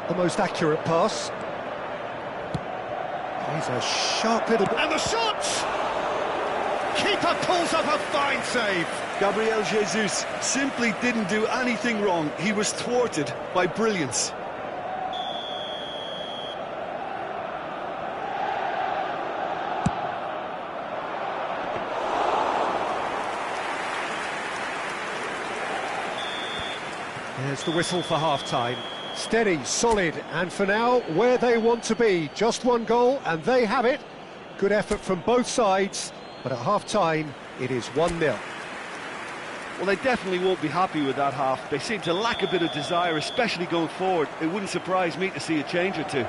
Not the most accurate pass. He's a sharp little... And the shot! Keeper pulls off a fine save. Gabriel Jesus simply didn't do anything wrong. He was thwarted by brilliance. There's the whistle for half-time. Steady, solid, and for now, where they want to be. Just one goal, and they have it. Good effort from both sides, but at half-time, it is 1-0. Well, they definitely won't be happy with that half. They seem to lack a bit of desire, especially going forward. It wouldn't surprise me to see a change or two.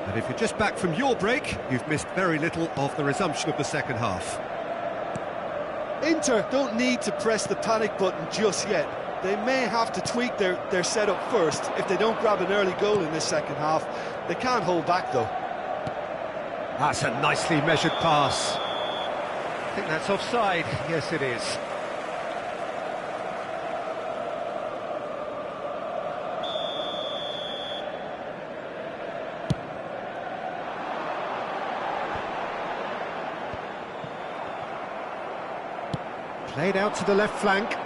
And if you're just back from your break, you've missed very little of the resumption of the second half. Inter don't need to press the panic button just yet. They may have to tweak their setup first if they don't grab an early goal in this second half. They can't hold back, though. That's a nicely measured pass. I think that's offside. Yes, it is. Played out to the left flank.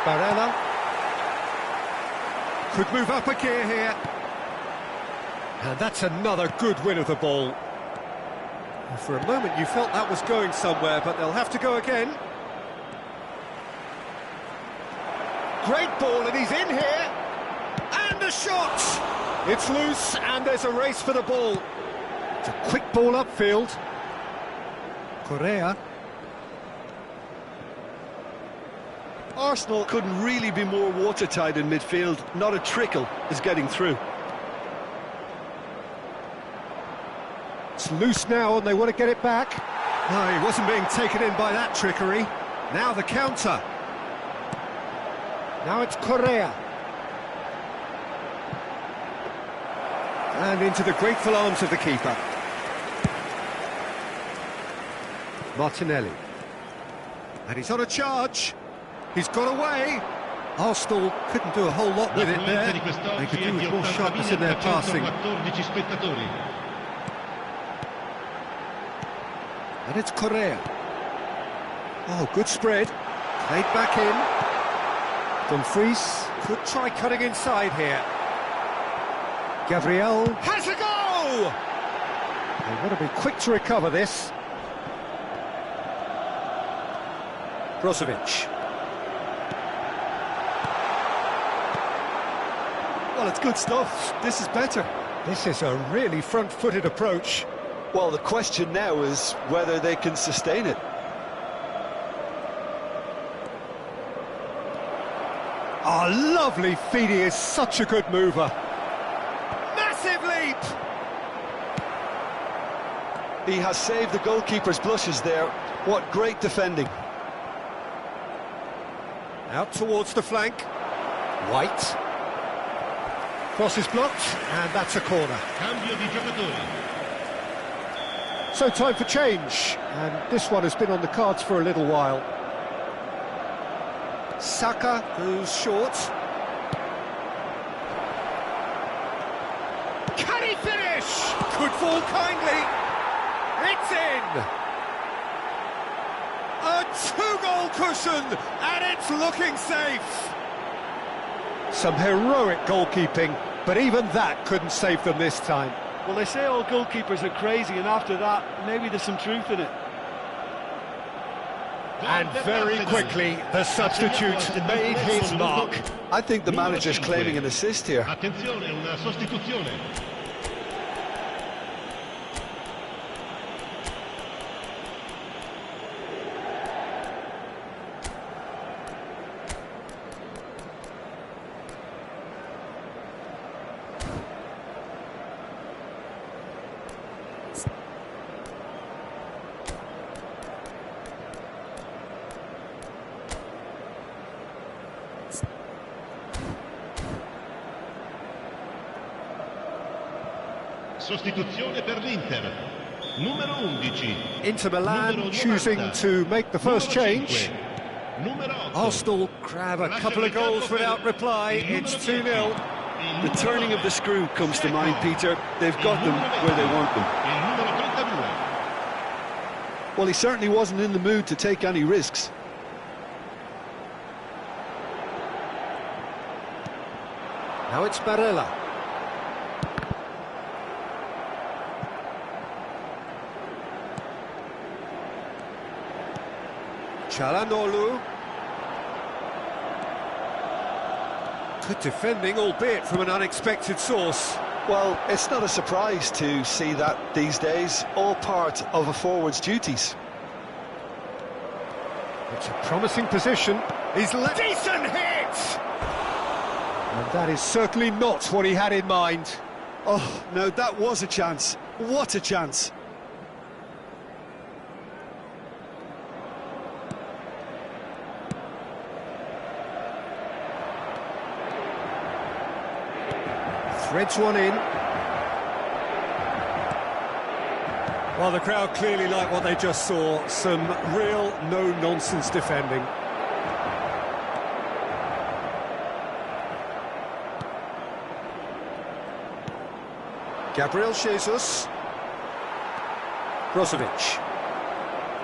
Barella. Could move up a gear here. And that's another good win of the ball. For a moment you felt that was going somewhere, but they'll have to go again. Great ball, and he's in here. And a shot! It's loose, and there's a race for the ball. It's a quick ball upfield. Correa. Arsenal couldn't really be more watertight in midfield. Not a trickle is getting through. It's loose now and they want to get it back. No, he wasn't being taken in by that trickery. Now the counter. Now it's Correa. And into the grateful arms of the keeper. Martinelli. And he's on a charge. He's got away. Arsenal couldn't do a whole lot with it there. They could do with more sharpness in their passing. And it's Correa. Oh, good spread. Played back in. Dumfries could try cutting inside here. Gabriel Has a go! They want to be quick to recover this. Brozovic. Well, it's good stuff. This is better. This is a really front-footed approach. Well, the question now is whether they can sustain it. Oh, lovely feed. He is such a good mover. Massive leap! He has saved the goalkeeper's blushes there. What great defending. Out towards the flank. White. Cross is blocked, and that's a corner. Cambio di giocatori. So time for change, and this one has been on the cards for a little while. Saka, who's short. Can he finish? Could fall kindly. It's in! A two-goal cushion, and it's looking safe. Some heroic goalkeeping, but even that couldn't save them this time. Well, they say all goalkeepers are crazy, and after that, maybe there's some truth in it. And very quickly, the substitute made his mark. I think the manager's claiming an assist here. Attenzione, una sostituzione. Sostituzione per l'Inter. Numero 11. Inter Milan Numero choosing 90. to make the first Numero change. 5. Numero 8. Arsenal grab a couple of goals without reply. It's 2-0. The turning of the screw comes to mind, Peter. They've got them where they want them. Il numero 32. Well, he certainly wasn't in the mood to take any risks. Now it's Barella. Çalhanoğlu. Good defending, albeit from an unexpected source. Well, it's not a surprise to see that these days, all part of a forward's duties. It's a promising position. He's let... Decent hit! And that is certainly not what he had in mind. Oh, no, that was a chance. What a chance. Threads one in. Well, the crowd clearly like what they just saw. Some real no-nonsense defending. Gabriel Jesus. Brozovic.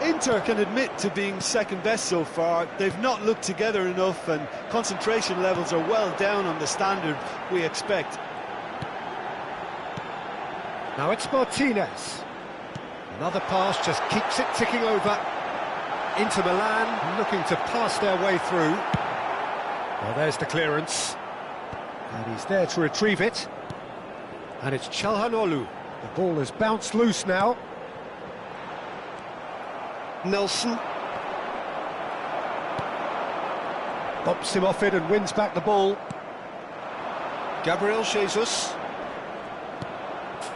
Inter can admit to being second best so far. They've not looked together enough, and concentration levels are well down on the standard we expect. Now it's Martinez. Another pass just keeps it ticking over. Inter Milan looking to pass their way through. Well, there's the clearance. And he's there to retrieve it. And it's Çalhanoğlu. The ball has bounced loose now. Nelson. Bops him off it and wins back the ball. Gabriel Jesus.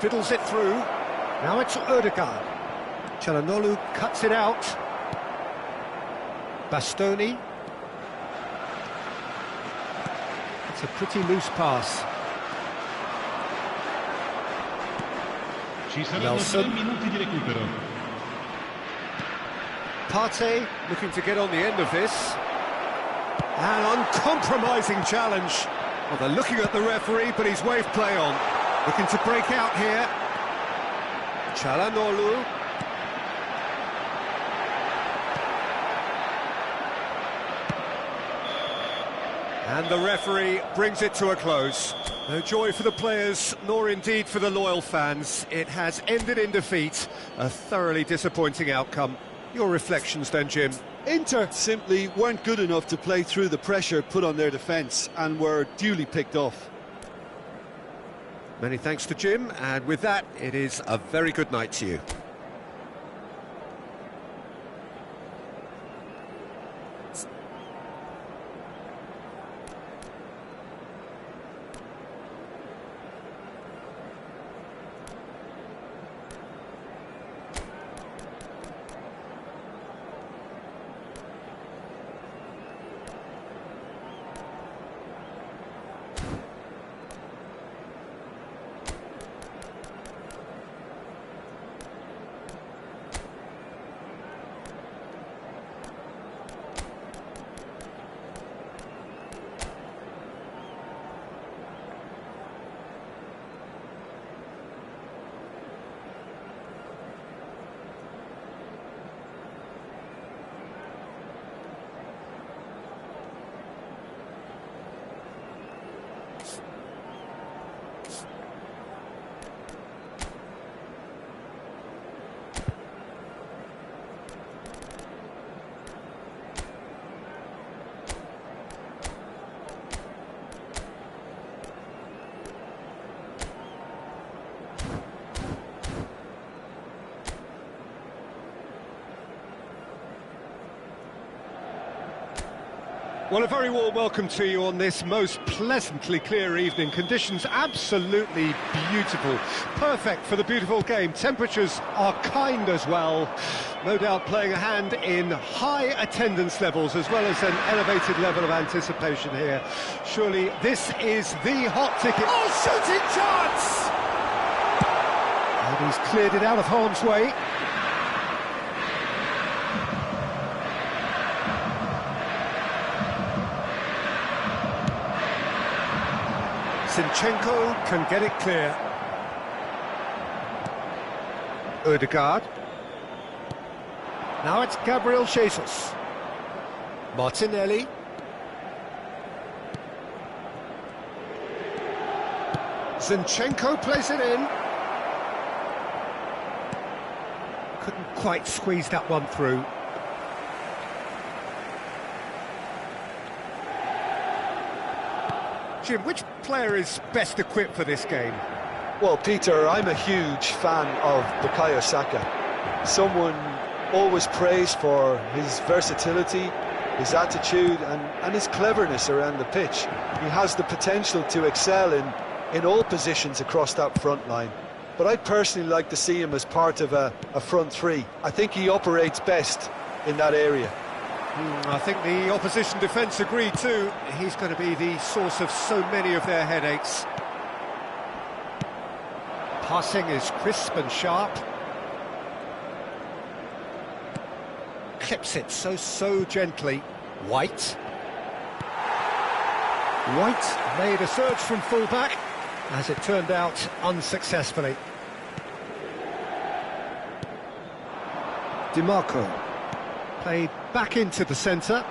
Fiddles it through. Now it's Ødegaard. Çalhanoğlu cuts it out. Bastoni. It's a pretty loose pass. Ci saranno Nelson. 3 minuti di recupero. Partey looking to get on the end of this. An uncompromising challenge. Well, they're looking at the referee, but he's waved play on. Looking to break out here. Çalhanoğlu. And the referee brings it to a close. No joy for the players, nor indeed for the loyal fans. It has ended in defeat. A thoroughly disappointing outcome. Your reflections then, Jim? Inter simply weren't good enough to play through the pressure put on their defence and were duly picked off. Many thanks to Jim, and with that, it is a very good night to you. Well, a very warm welcome to you on this most pleasantly clear evening. Conditions absolutely beautiful. Perfect for the beautiful game. Temperatures are kind as well. No doubt playing a hand in high attendance levels as well as an elevated level of anticipation here. Surely this is the hot ticket. Oh, shooting chance! And he's cleared it out of harm's way. Zinchenko can get it clear. Odegaard. Now it's Gabriel Jesus. Martinelli. Zinchenko plays it in. Couldn't quite squeeze that one through. Jim, which player is best equipped for this game? Well, Peter, I'm a huge fan of Bukayo Saka. Someone always praised for his versatility, his attitude and his cleverness around the pitch. He has the potential to excel in all positions across that front line. But I'd personally like to see him as part of a front three. I think he operates best in that area. I think the opposition defence agree too. He's going to be the source of so many of their headaches. Passing is crisp and sharp. Clips it so gently. White. White made a surge from full-back, as it turned out unsuccessfully. DiMarco played back into the centre.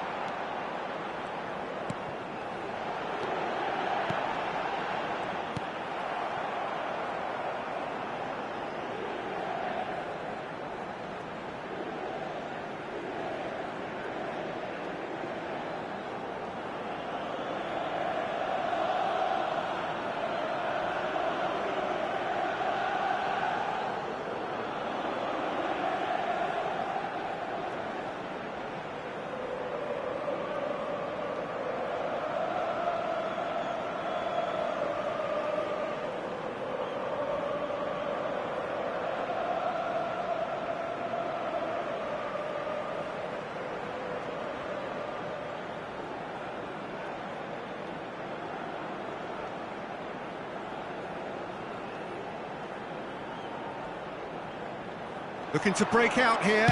Looking to break out here.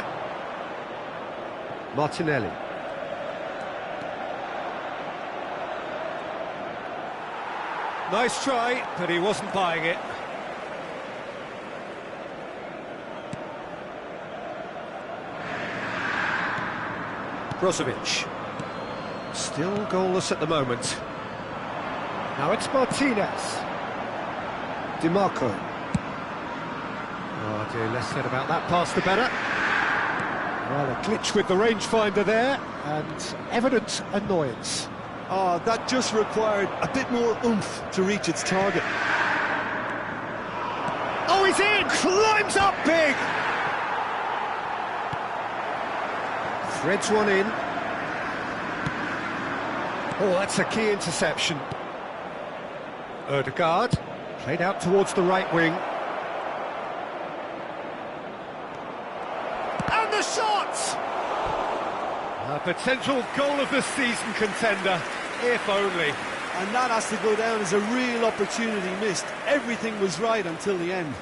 Martinelli. Nice try, but he wasn't buying it. Brozovic. Still goalless at the moment. Now it's Martinez. DiMarco. Oh dear, less said about that pass the better. Well, a glitch with the rangefinder there, and evident annoyance. Oh, that just required a bit more oomph to reach its target. Oh, he's in! Climbs up big! Threads one in. Oh, that's a key interception. Odegaard, played out towards the right wing. And the shot! A potential goal of the season contender, if only. And that has to go down as a real opportunity missed. Everything was right until the end.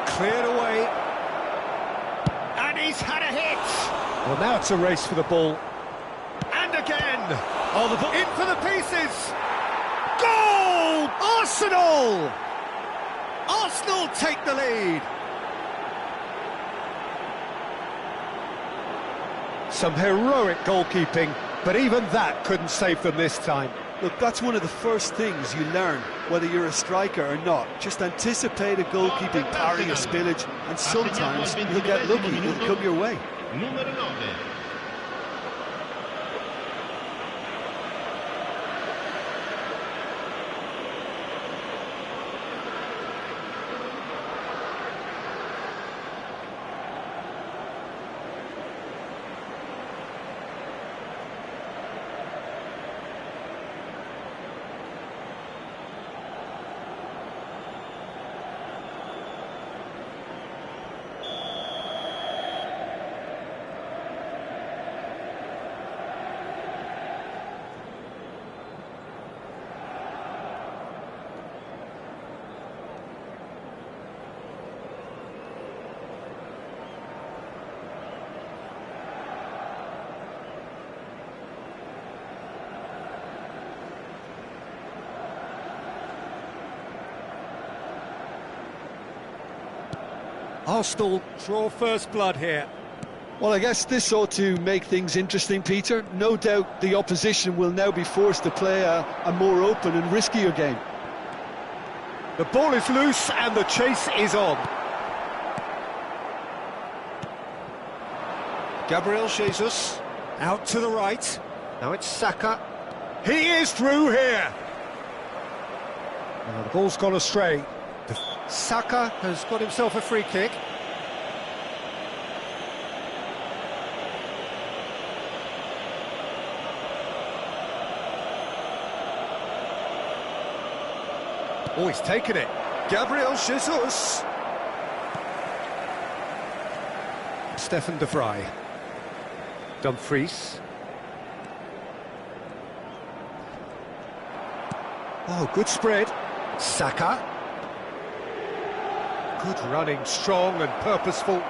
Cleared away. And he's had a hit! Well, now it's a race for the ball. And again! Oh, the ball in for the pieces! Goal! Arsenal! Arsenal take the lead! Some heroic goalkeeping, but even that couldn't save them this time. Look, that's one of the first things you learn, whether you're a striker or not. Just anticipate a goalkeeping parry or spillage, and sometimes you'll get lucky, it'll come your way. Numero 9. Arsenal draw first blood here. Well, I guess this ought to make things interesting, Peter. No doubt the opposition will now be forced to play a more open and riskier game. The ball is loose and the chase is on. Gabriel Jesus out to the right. Now it's Saka. He is through here. Now the ball's gone astray. Saka has got himself a free kick. Oh, he's taken it. Gabriel Jesus. Stefan de Vrij. Dumfries. Oh, good spread. Saka. Good running, strong and purposeful.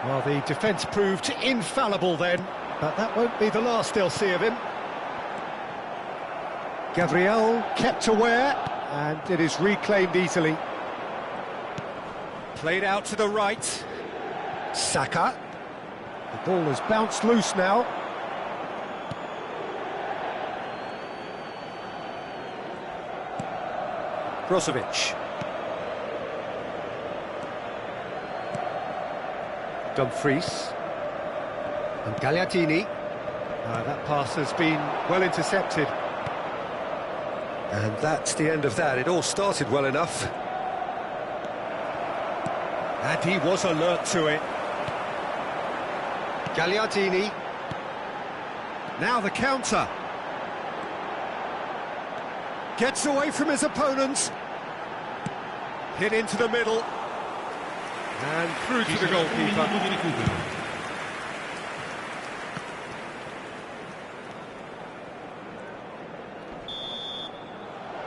Well, the defence proved infallible then, but that won't be the last they'll see of him. Gabriel kept aware, and it is reclaimed easily. Played out to the right. Saka. The ball has bounced loose now. Brozovic. Dumfries. And Gagliardini. That pass has been well intercepted. And that's the end of that. It all started well enough. And he was alert to it. Gagliardini. Now the counter. Gets away from his opponents. Hit into the middle. And through to the goalkeeper.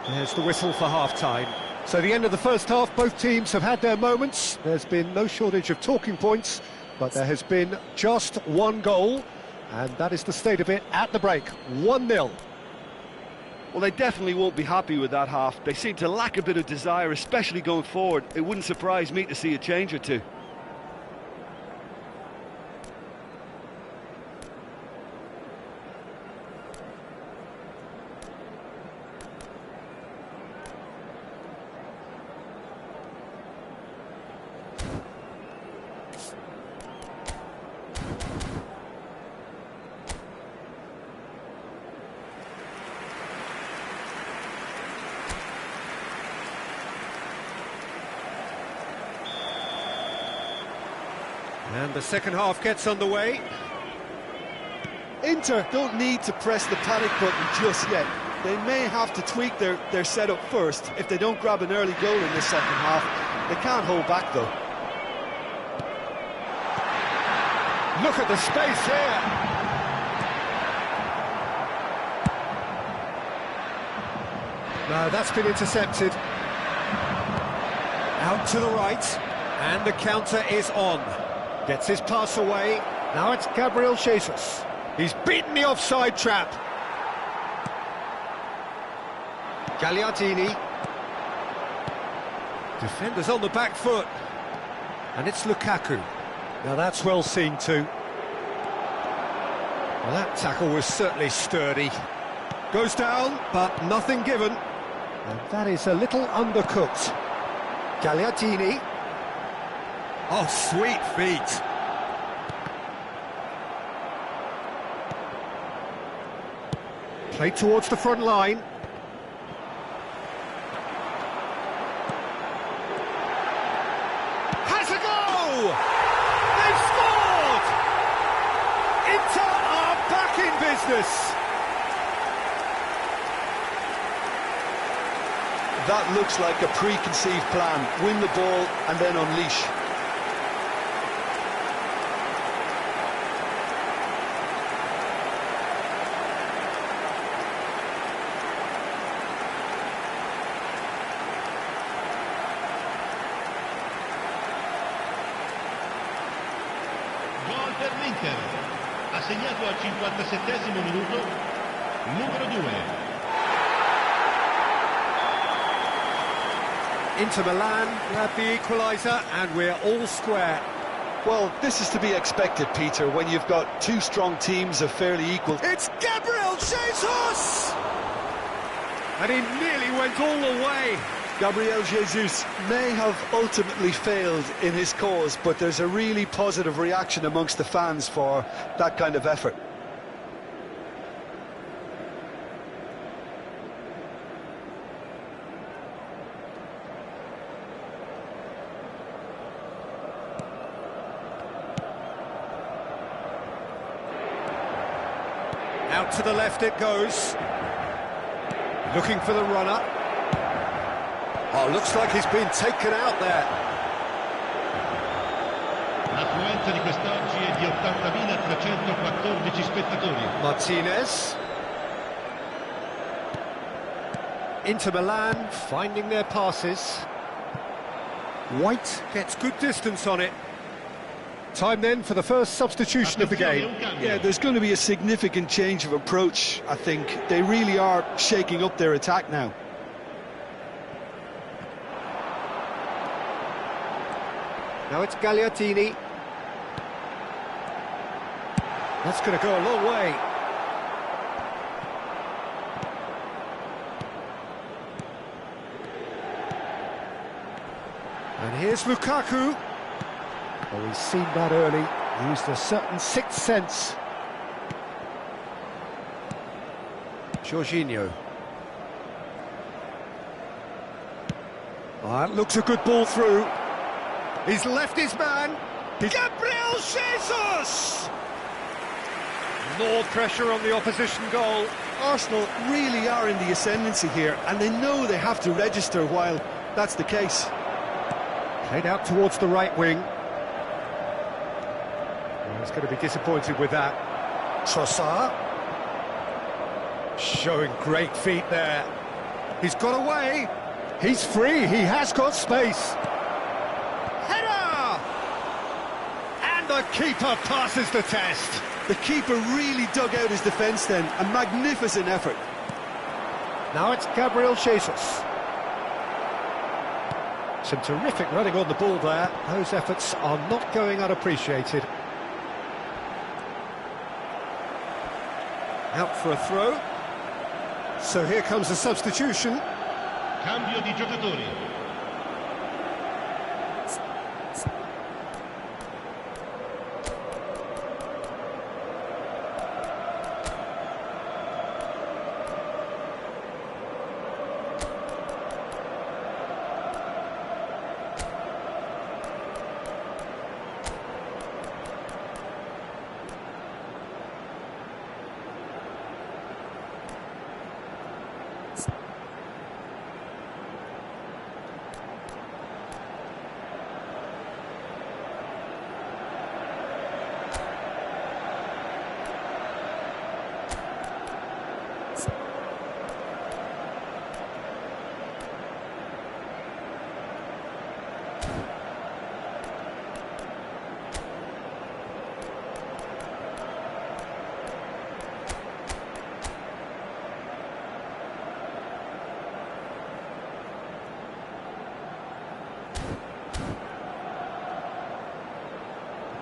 There's the whistle for half-time. So the end of the first half, both teams have had their moments. There's been no shortage of talking points, but there has been just one goal, and that is the state of it at the break. 1-0. Well, they definitely won't be happy with that half. They seem to lack a bit of desire, especially going forward. It wouldn't surprise me to see a change or two. And the second half gets underway. Inter don't need to press the panic button just yet. They may have to tweak their setup first if they don't grab an early goal in the second half. They can't hold back though. Look at the space here. No, that's been intercepted. Out to the right, and the counter is on. Gets his pass away. Now it's Gabriel Jesus. He's beaten the offside trap. Gagliardini. Defenders on the back foot. And it's Lukaku. Now that's well seen too. Well, that tackle was certainly sturdy. Goes down, but nothing given. And that is a little undercooked. Gagliardini. Oh, sweet feet. Played towards the front line. Has a goal! They've scored! Inter are back in business. That looks like a preconceived plan. Win the ball and then unleash. Gol per l'Inter. Ha segnato al 57esimo minuto numero 2. Inter Milan grab the equaliser, and we're all square. Well, this is to be expected, Peter, when you've got two strong teams of fairly equal. It's Gabriel Jesus! And he nearly went all the way. Gabriel Jesus may have ultimately failed in his cause, but there's a really positive reaction amongst the fans for that kind of effort. Out to the left it goes. Looking for the runner. Oh, looks like he's been taken out there. L'affluenza di quest'oggi è di 80.314 spettatori. Martinez. Inter Milan finding their passes. White gets good distance on it. Time then for the first substitution of the game. Yeah, there's going to be a significant change of approach, I think. They really are shaking up their attack now. Now it's Gagliardini. That's going to go a long way. And here's Lukaku. Oh, he's seen that early, used a certain sixth sense. Jorginho. Oh, that looks a good ball through. He's left his man. Gabriel Jesus! More pressure on the opposition goal. Arsenal really are in the ascendancy here, and they know they have to register while that's the case. Played out towards the right wing. He's going to be disappointed with that. Trossard. Showing great feet there. He's got away. He's free. He has got space. Header! And the keeper passes the test. The keeper really dug out his defence then. A magnificent effort. Now it's Gabriel Jesus. Some terrific running on the ball there. Those efforts are not going unappreciated. Out for a throw. So here comes a substitution. Cambio di giocatori.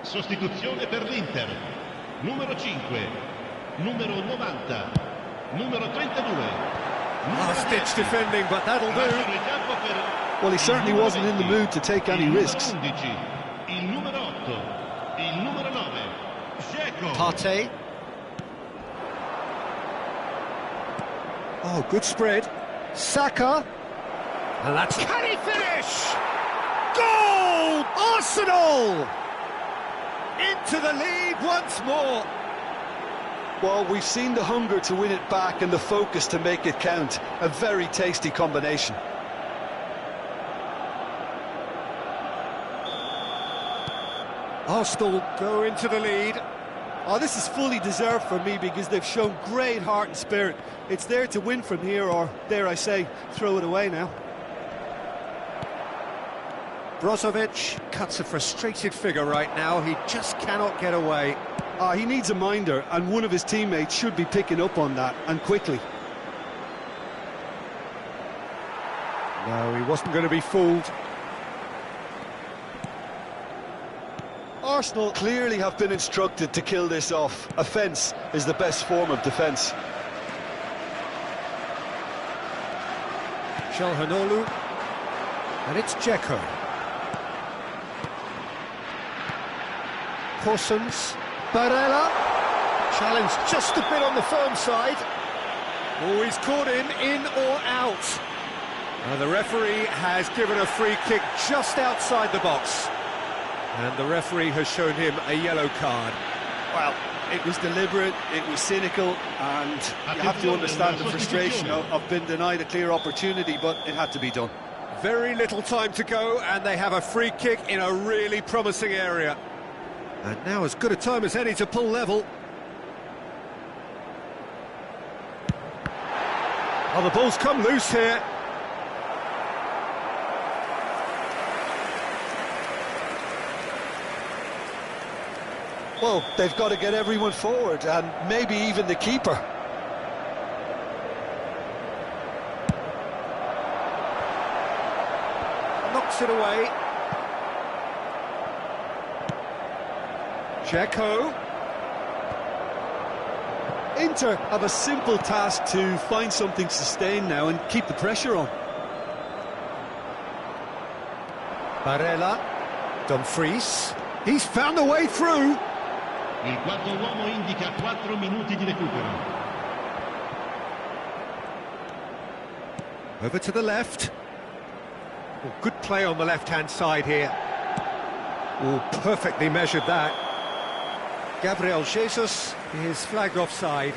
Sostituzione per l'Inter. Numero 5, numero 90, numero 32. Last-ditch defending, but that'll do. Well, he certainly wasn't in the mood to take any risks. Il numero 8, il numero 9, Dzeko. Partey. Oh, good spread. Saka. And that's... Can he finish? Goal! Arsenal! Into the lead once more. Well, we've seen the hunger to win it back and the focus to make it count. A very tasty combination. Arsenal go into the lead. Oh, this is fully deserved for me because they've shown great heart and spirit. It's there to win from here, or dare I say, throw it away now. Brozovic cuts a frustrated figure right now. He just cannot get away. He needs a minder, and one of his teammates should be picking up on that, and quickly. No, he wasn't going to be fooled. Arsenal clearly have been instructed to kill this off. Offence is the best form of defence. Çalhanoğlu, and it's Dzeko. Parsons, Barella, challenged just a bit on the firm side. Oh, he's caught him in or out. The referee has given a free kick just outside the box. And the referee has shown him a yellow card. Well, it was deliberate, it was cynical, and you have to understand the frustration of being denied a clear opportunity, but it had to be done. Very little time to go, and they have a free kick in a really promising area. And now as good a time as any to pull level. Oh, the ball's come loose here. Well, they've got to get everyone forward, and maybe even the keeper. Knocks it away. Dzeko. Inter have a simple task to find something sustained now and keep the pressure on. Barella. Dumfries. He's found a way through. Il quarto uomo indica 4 minuti di recupero. Over to the left. Oh, good play on the left-hand side here. Oh, perfectly measured that. Gabriel Jesus is flagged offside.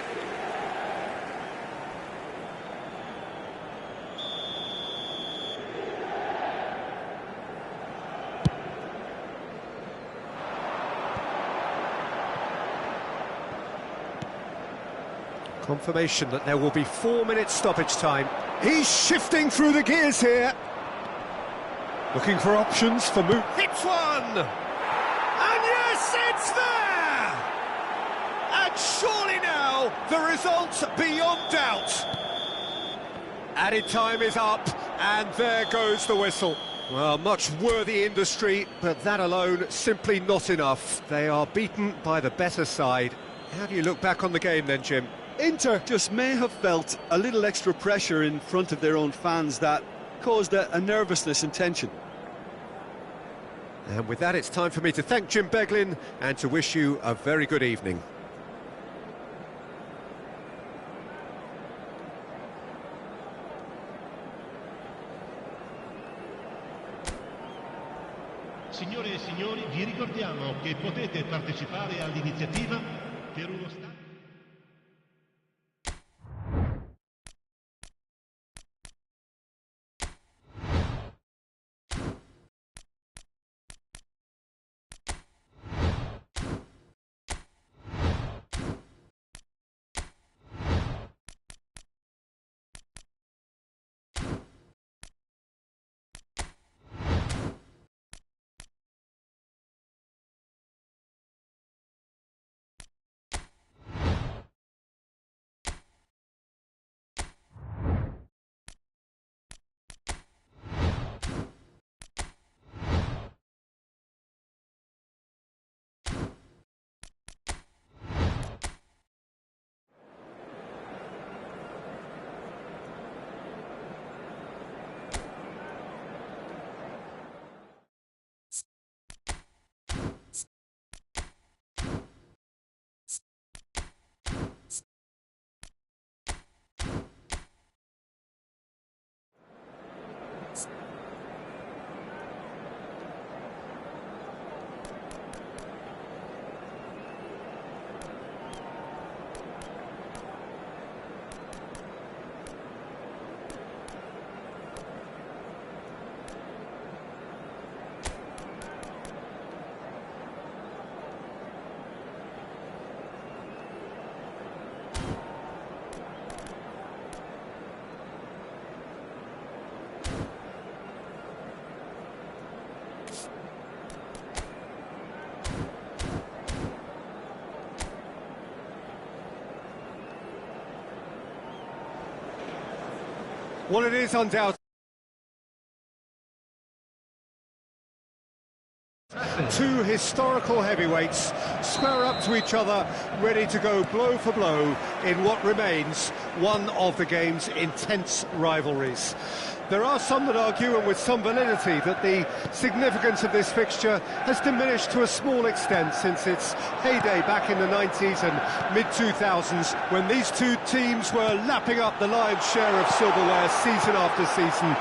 Confirmation that there will be 4 minutes stoppage time. He's shifting through the gears here. Looking for options for move. Hits one! And yes, it's there! And surely now, the result beyond doubt. Added time is up, and there goes the whistle. Well, much worthy industry, but that alone simply not enough. They are beaten by the better side. How do you look back on the game then, Jim? Inter just may have felt a little extra pressure in front of their own fans that caused a nervousness and tension. And with that, it's time for me to thank Jim Beglin and to wish you a very good evening. Signore e signori, vi ricordiamo che potete partecipare all'iniziativa per uno stadio. Well, it is undoubtedly Two historical heavyweights square up to each other, ready to go blow for blow in what remains one of the game's intense rivalries. There are some that argue, and with some validity, that the significance of this fixture has diminished to a small extent since its heyday back in the 90s and mid-2000s, when these two teams were lapping up the lion's share of silverware season after season.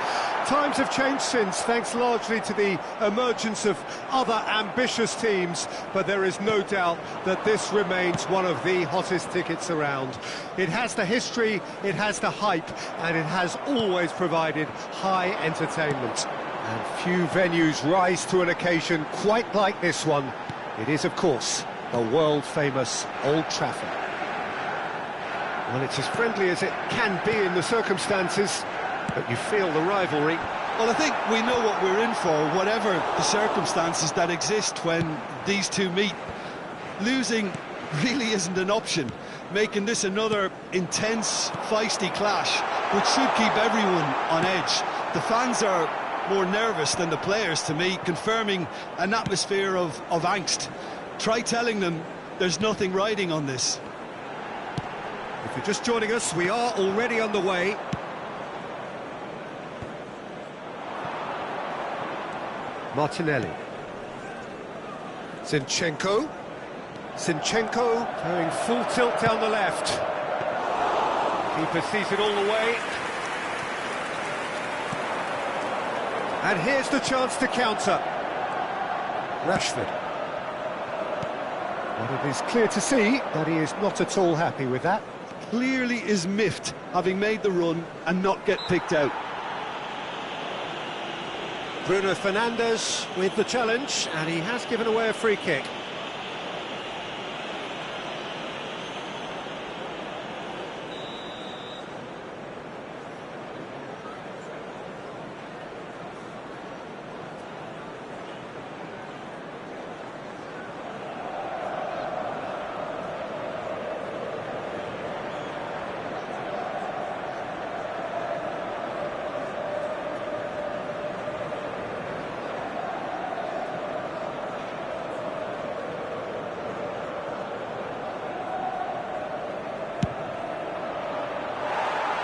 Times have changed since, thanks largely to the emergence of other ambitious teams, but there is no doubt that this remains one of the hottest tickets around. It has the history, it has the hype, and it has always provided high entertainment. And few venues rise to an occasion quite like this one. It is, of course, the world-famous Old Trafford. Well, it's as friendly as it can be in the circumstances, but you feel the rivalry. Well, I think we know what we're in for, whatever the circumstances that exist when these two meet. Losing really isn't an option, making this another intense, feisty clash, which should keep everyone on edge. The fans are more nervous than the players, to me, confirming an atmosphere of angst. Try telling them there's nothing riding on this. If you're just joining us, we are already underway. Martinelli. Zinchenko going full tilt down the left. Keeper sees it all the way. And here's the chance to counter. Rashford. But it is clear to see that he is not at all happy with that. Clearly is miffed, having made the run and not get picked out. Bruno Fernandes with the challenge, and he has given away a free kick.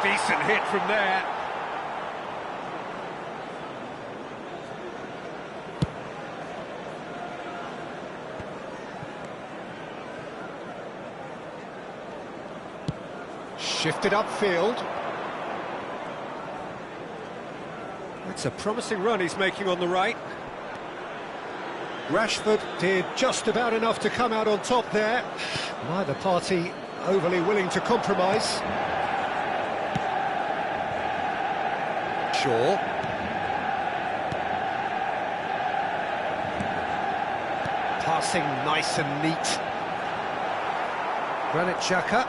Decent hit from there. Shifted upfield. That's a promising run he's making on the right. Rashford did just about enough to come out on top there. Neither party overly willing to compromise. Shaw. Passing nice and neat. Granit Xhaka.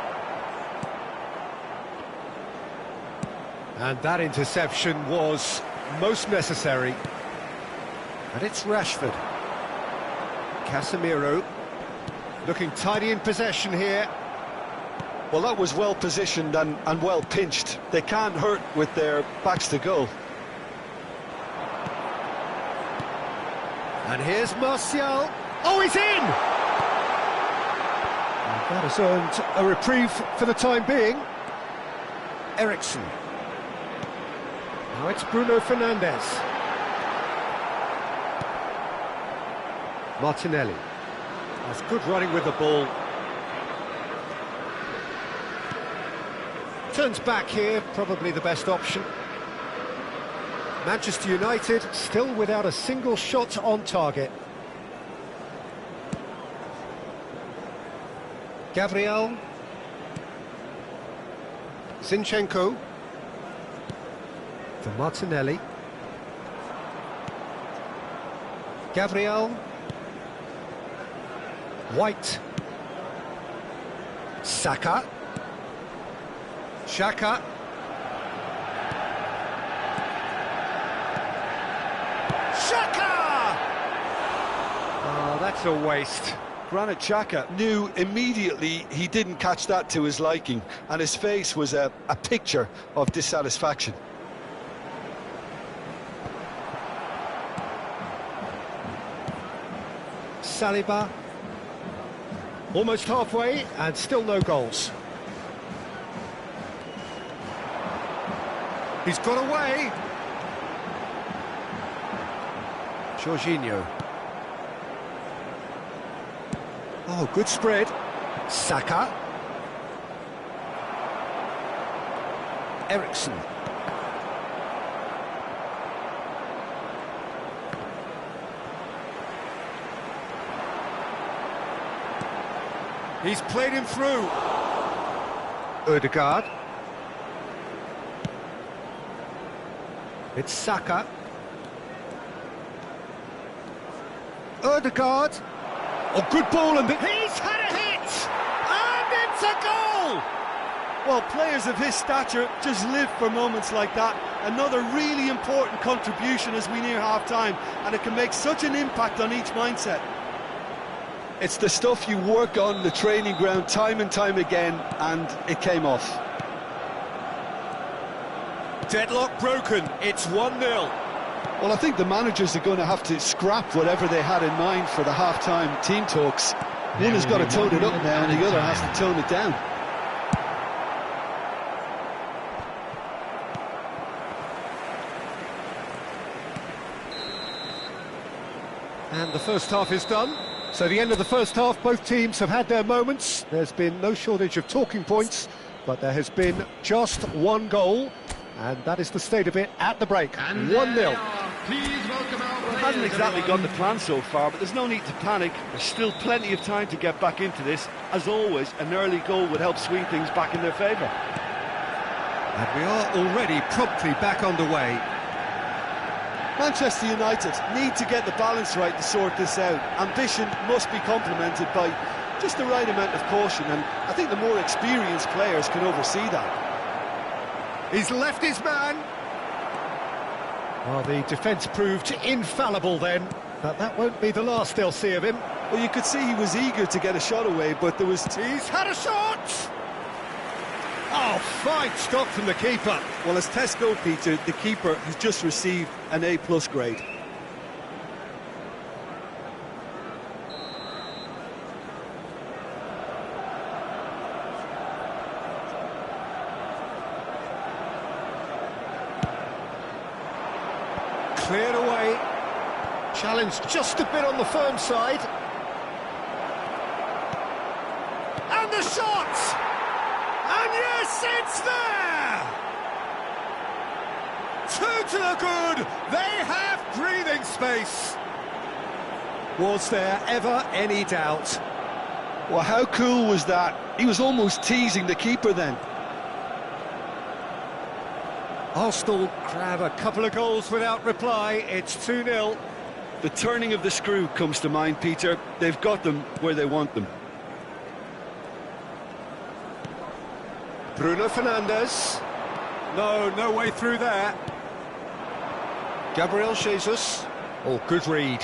And that interception was most necessary. And it's Rashford. Casemiro looking tidy in possession here. Well, that was well positioned and well pinched. They can't hurt with their backs to goal. And here's Martial. Oh, he's in! And that has earned a reprieve for the time being. Eriksen. Now it's Bruno Fernandes. Martinelli. That's good running with the ball. Turns back here, probably the best option. Manchester United still without a single shot on target. Gabriel. Zinchenko. For Martinelli. Gabriel. White. Saka. Xhaka. Xhaka! Oh, that's a waste. Granit Xhaka knew immediately he didn't catch that to his liking, and his face was a picture of dissatisfaction. Saliba. Almost halfway, and still no goals. He's got away. Jorginho. Oh, good spread. Saka. Ericsson. He's played him through. Ødegaard. It's Saka. Ødegaard. Oh, good ball, and He's had a hit! And it's a goal! Well, players of his stature just live for moments like that. Another really important contribution as we near half-time, and it can make such an impact on each mindset. It's the stuff you work on the training ground time and time again, and it came off. deadlock broken. It's 1-0. Well, I think the managers are going to have to scrap whatever they had in mind for the half-time team talks. One has got to tone it up now, and the other has to tone it down. And the first half is done. So the end of the first half, both teams have had their moments. There's been no shortage of talking points, but there has been just one goal, and that is the state of it at the break. 1-0. Please welcome our Well, it hasn't exactly got the plan so far, but there's no need to panic. There's still plenty of time to get back into this. As always, an early goal would help swing things back in their favour. And we are already promptly back underway. Manchester United need to get the balance right to sort this out. Ambition must be complemented by just the right amount of caution, and I think the more experienced players can oversee that. He's left his man. Well, the defence proved infallible then, but that won't be the last they'll see of him. Well, you could see he was eager to get a shot away, but there was... He's had a shot! Oh, fine stop from the keeper. Well, as tests go, Peter, the keeper has just received an A+ grade. Cleared away. Challenged just a bit on the firm side. And the shot! And yes, it's there! 2 to the good. They have breathing space. Was there ever any doubt? Well, how cool was that? He was almost teasing the keeper then. Arsenal grab a couple of goals without reply. It's 2-0. The turning of the screw comes to mind, Peter. They've got them where they want them. Bruno Fernandes. No way through there. Gabriel Jesus. Oh, good read.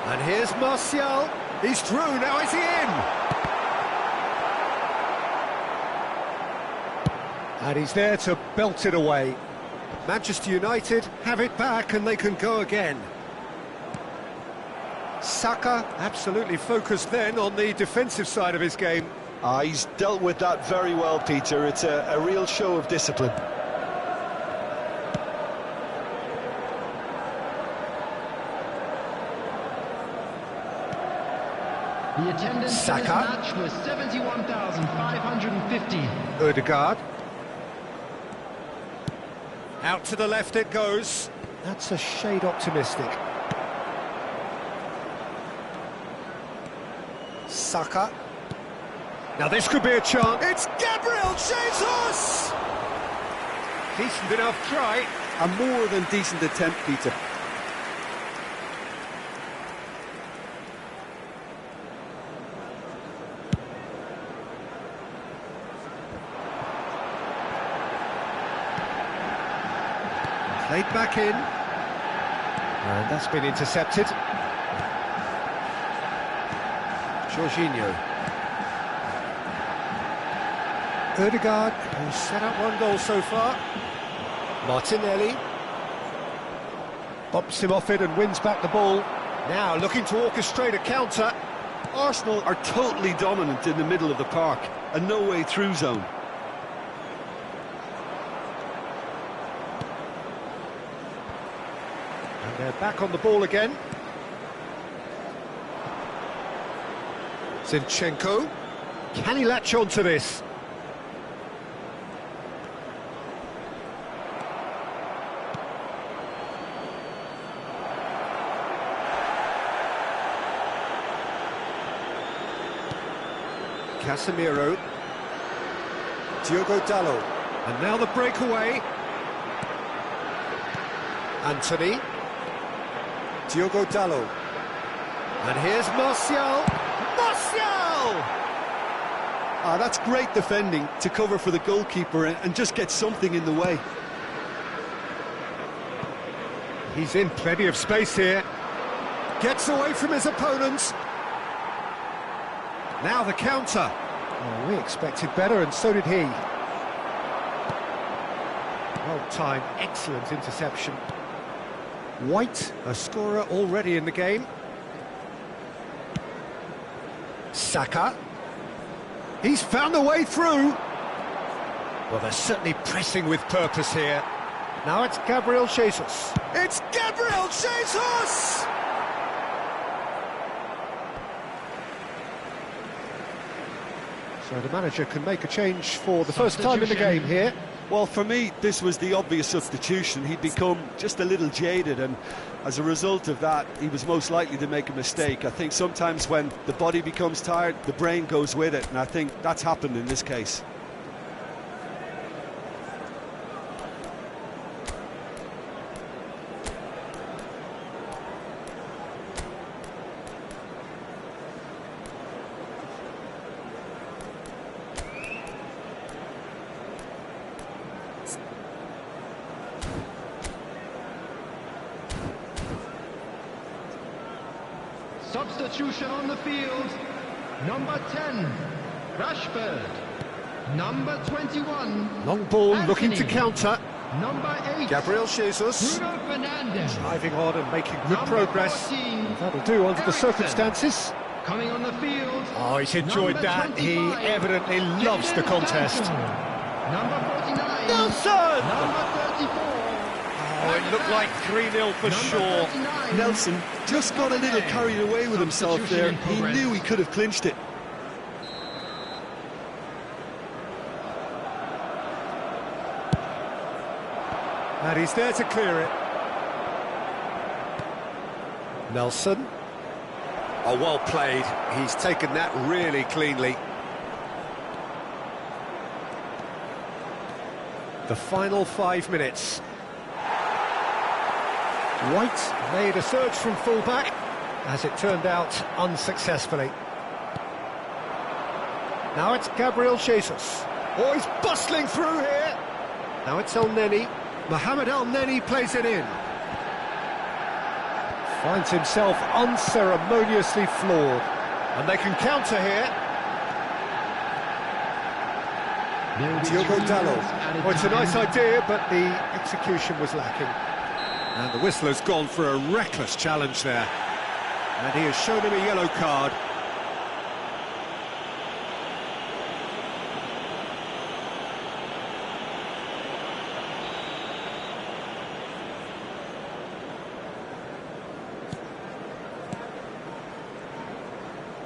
And here's Martial. He's through, now is he in? And he's there to belt it away. Manchester United have it back and they can go again. Saka absolutely focused then on the defensive side of his game. He's dealt with that very well, Peter. It's a real show of discipline. The attendance Saka. for this match was 71,550. Ødegaard. Out to the left it goes. That's a shade optimistic. Saka. Now this could be a chance. It's Gabriel Jesus! Decent enough try. A more than decent attempt, Peter. Played back in. And that's been intercepted. Jorginho. Ødegaard, who's set up one goal so far. Martinelli. Bumps him off it and wins back the ball. Now looking to orchestrate a counter. Arsenal are totally dominant in the middle of the park, a no-way through zone. And they're back on the ball again. Zinchenko. Can he latch on to this? Casemiro. Diogo Dalot. And now the breakaway. Anthony. Diogo Dalot. And here's Martial. Martial! Ah, that's great defending to cover for the goalkeeper and just get something in the way. He's in plenty of space here. Gets away from his opponents. Now the counter. Oh, we expected better, and so did he. Well timed, excellent interception. White, a scorer already in the game. Saka. He's found a way through. Well, they're certainly pressing with purpose here. Now it's Gabriel Jesus. It's Gabriel Jesus! So the manager can make a change for the first time in the game here. Well, for me, this was the obvious substitution. He'd become just a little jaded, and as a result of that, he was most likely to make a mistake. I think sometimes when the body becomes tired, the brain goes with it, and I think that's happened in this case. Substitution on the field. Number 10, Rashford. Number 21, Long ball, Anthony. looking to counter. Number 8, Gabriel Jesus. Bruno Fernandes. Driving on and making good Number progress. 14, That'll do under the Eriksen. circumstances. Coming on the field. Oh, he's enjoyed Number that. He 25, evidently loves the contest. Number 49, Nelson! Number 34. Oh, it looked like 3-0 for sure. 39, Nelson just got a little carried away with himself there. He knew he could have clinched it. And he's there to clear it. Nelson. Oh, well played. He's taken that really cleanly. The final 5 minutes. White made a surge from fullback, as it turned out unsuccessfully. Now it's Gabriel Jesus. Oh, he's bustling through here. Now it's El Neni. Mohamed El Neni plays it in. Finds himself unceremoniously floored. And they can counter here. Diogo Dalot. Oh, it's a nice idea, but the execution was lacking. And the whistler's gone for a reckless challenge there. And he has shown him a yellow card.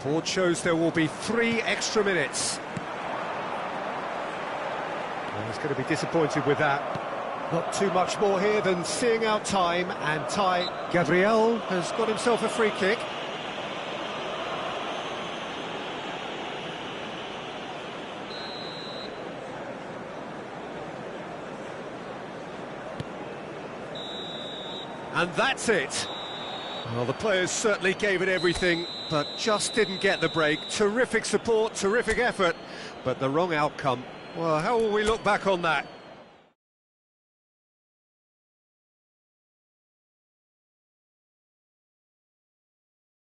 Board shows there will be 3 extra minutes. Well, he's going to be disappointed with that. Not too much more here than seeing out time, and Ty Gabriel has got himself a free kick. And that's it. Well, the players certainly gave it everything, but just didn't get the break. Terrific support, terrific effort, but the wrong outcome. Well, how will we look back on that?